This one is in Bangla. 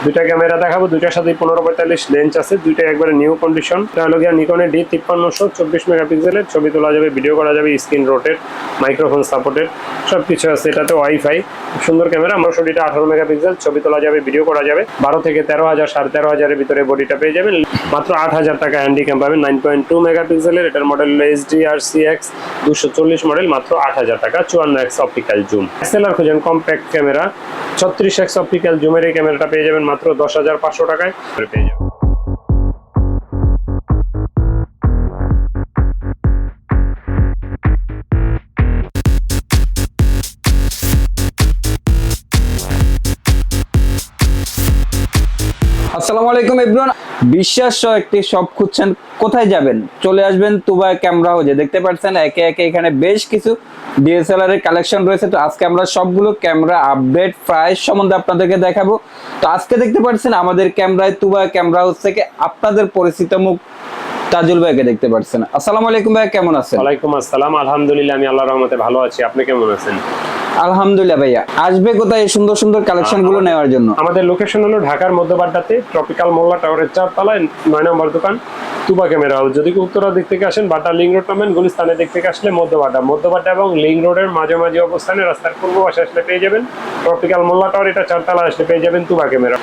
দুইটা ক্যামেরা দেখাবো, দুইটার সাথে 15-45 লেন্স আছে, দুইটা একবারে নিউ কন্ডিশন। এটা হলো গিয়া নিকনের D5300 24 মেগাপিক্সেলের, ছবি তোলা যাবে, ভিডিও করা যাবে, স্ক্রিন রোটেট, মাইক্রোফোন সাপোর্টেড, সবকিছু আছে। এটাতে ওয়াইফাই, খুব সুন্দর ক্যামেরা। আমার বডিটা 18 মেগাপিক্সেল, ছবি তোলা যাবে, ভিডিও করা যাবে। 12 থেকে 13,000 13,500 এর ভিতরে বডিটা পেয়ে যাবেন। মাত্র 8,000 টাকা হ্যান্ডি ক্যাম পাবেন 9.2 মেগাপিক্সেলের। এটার মডেল হলো HDR-CX 240 মডেল, মাত্র 8,000 টাকা। 54x optical zoom. এসএলআর খুঁজেন কম্প্যাক্ট ক্যামেরা, 36x অপটিক্যাল জুমের এই ক্যামেরাটা পেয়ে যাবেন মাত্র 10,500 টাকায় পেয়ে যাবেন। আসসালামু আলাইকুম এভরিওয়ান, বিশ্বাস একটি শপ খুঁজছেন, কোথায় যাবেন? চলে আসবেন তুবা ক্যামেরা হাউসে। দেখতে পাচ্ছেন একে একে এখানে বেশ কিছু ডিএসএলআর এর কালেকশন রয়েছে। তো আজকে আমরা সবগুলো ক্যামেরা আপডেট প্রাইস সম্বন্ধে আপনাদেরকে দেখাবো। তো আজকে দেখতে পাচ্ছেন আমাদের ক্যামেরায় তুবা ক্যামেরা হাউস থেকে আপনাদের পরিচিত মুখ তাজুল ভাইকে দেখতে পাচ্ছেন। আসসালামু আলাইকুম ভাই, কেমন আছেন? ওয়ালাইকুম আসসালাম, আলহামদুলিল্লাহ আমি আল্লাহর রহমতে ভালো আছি। আপনি কেমন আছেন? আলহামদুলিল্লাহ। ভাইয়া আসবে কোথায় এই সুন্দর সুন্দর কালেকশন গুলো নেওয়ার জন্য? আমাদের লোকেশন হলো ঢাকার মধ্যবাড্ডাতে, ট্রপিক্যাল মোল্লা টাওয়ারের 4 তলায় 9 নম্বর দোকান, তুবা ক্যামেরা হাউস। যদি উত্তরা দিক থেকে আসেন, বাড্ডা লিং রোড নামেন, গুলিস্তানের দিক থেকে আসলে মধ্যবাড্ডা এবং লিং রোডের মাঝামাঝি অবস্থানে রাস্তার পূর্ব পাশে আসলে পেয়ে যাবেন ট্রপিক্যাল মোল্লা টাওয়ার। এটা 4 তলা আসলে পেয়ে যাবেন তুবা ক্যামেরা।